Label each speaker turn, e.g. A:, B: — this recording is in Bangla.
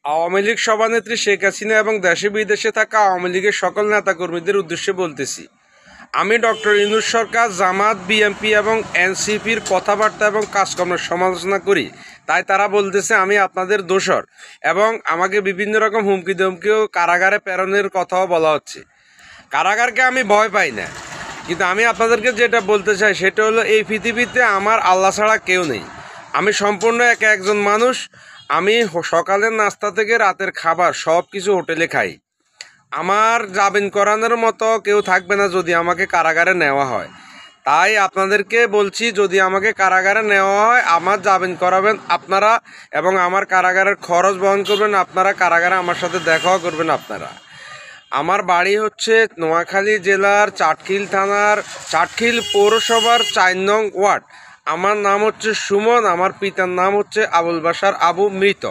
A: আওয়ামী লীগ সভানেত্রী শেখ হাসিনা এবং দেশে বিদেশে থাকা আওয়ামী লীগের সকল নেতাকর্মীদের উদ্দেশ্যে বলতেছি, আমি ডক্টর ইউনূস সরকার, জামাত, বিএনপি এবং এনসিপির কথাবার্তা এবং কাজকর্মের সমালোচনা করি। তাই তারা বলতেছে আমি আপনাদের দোসর এবং আমাকে বিভিন্ন রকম হুমকি ধমকিও কারাগারে প্রেরণের কথাও বলা হচ্ছে। কারাগারকে আমি ভয় পাই না, কিন্তু আমি আপনাদেরকে যেটা বলতে চাই সেটা হলো এই পৃথিবীতে আমার আল্লাহ ছাড়া কেউ নেই। আমি সম্পূর্ণ একজন মানুষ। আমি সকালের নাস্তা থেকে রাতের খাবার সব কিছু হোটেলে খাই। আমার জামিন করানোর মতো কেউ থাকবে না যদি আমাকে কারাগারে নেওয়া হয়। তাই আপনাদেরকে বলছি, যদি আমাকে কারাগারে নেওয়া হয় আমার জামিন করাবেন আপনারা এবং আমার কারাগারের খরচ বহন করবেন আপনারা। কারাগারে আমার সাথে দেখাও করবেন আপনারা। আমার বাড়ি হচ্ছে নোয়াখালী জেলার চাটখিল থানার চাটখিল পৌরসভার ৪ নং ওয়ার্ড। আমার নাম হচ্ছে সুমন, আমার পিতার নাম হচ্ছে আবুল বাশার আবু মৃত।